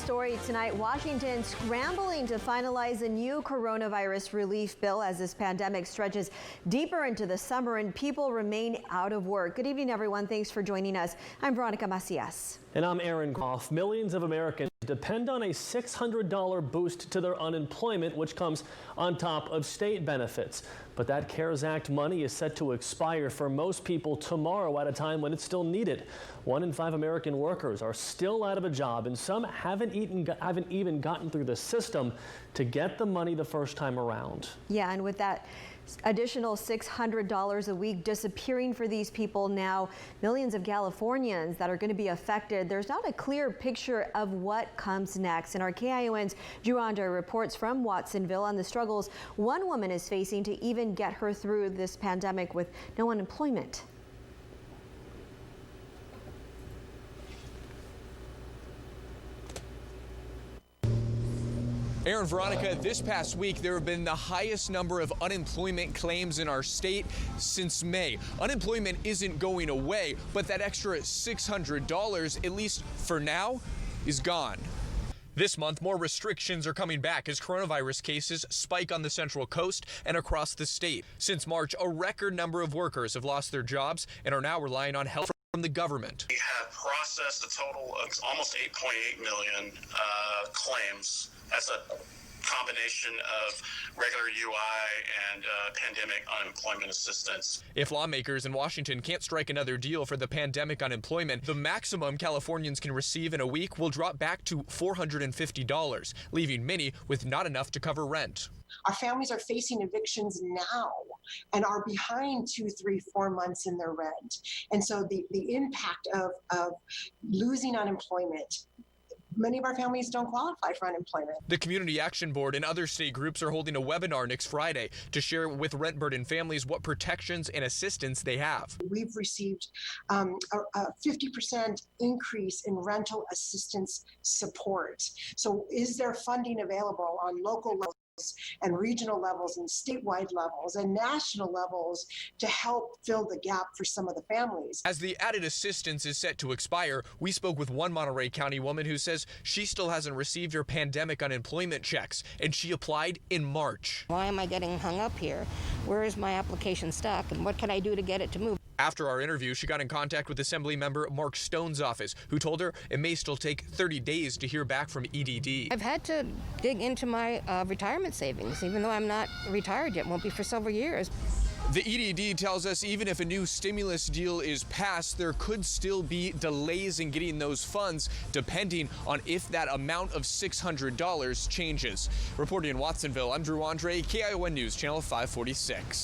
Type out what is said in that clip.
story tonight. Washington scrambling to finalize a new coronavirus relief bill as this pandemic stretches deeper into the summer and people remain out of work. Good evening, everyone. Thanks for joining us. I'm Veronica Macias. And I'm Aaron Goff. Millions of Americans depend on a $600 boost to their unemployment, which comes on top of state benefits. But that CARES Act money is set to expire for most people tomorrow at a time when it's still needed. 1 in 5 American workers are still out of a job, and some haven't even gotten through the system to get the money the first time around. Yeah, and with that additional $600 a week disappearing for these people now, millions of Californians that are going to be affected. There's not a clear picture of what comes next. And our KION's Drew Andre reports from Watsonville on the struggles one woman is facing to even get her through this pandemic with no unemployment. Aaron, Veronica, this past week there have been the highest number of unemployment claims in our state since May. Unemployment isn't going away, but that extra $600, at least for now, is gone. This month, more restrictions are coming back as coronavirus cases spike on the Central Coast and across the state. Since March, a record number of workers have lost their jobs and are now relying on help from the government. We have processed a total of almost 8.8 million claims. That's a combination of regular UI and pandemic unemployment assistance. If lawmakers in Washington can't strike another deal for the pandemic unemployment, the maximum Californians can receive in a week will drop back to $450, leaving many with not enough to cover rent. Our families are facing evictions now and are behind 2, 3, 4 months in their rent. And so the impact of losing unemployment, many of our families don't qualify for unemployment. The Community Action Board and other state groups are holding a webinar next Friday to share with rent-burdened families what protections and assistance they have. We've received a 50% increase in rental assistance support. So is there funding available on local levels and regional levels and statewide levels and national levels to help fill the gap for some of the families? As the added assistance is set to expire, we spoke with one Monterey County woman who says she still hasn't received her pandemic unemployment checks, and she applied in March. Why am I getting hung up here? Where is my application stuck, and what can I do to get it to move? After our interview, she got in contact with Assembly member Mark Stone's office, who told her it may still take 30 days to hear back from EDD. I've had to dig into my retirement savings, even though I'm not retired yet. Won't be for several years. The EDD tells us even if a new stimulus deal is passed, there could still be delays in getting those funds, depending on if that amount of $600 changes. Reporting in Watsonville, I'm Drew Andre, KION News, Channel 546.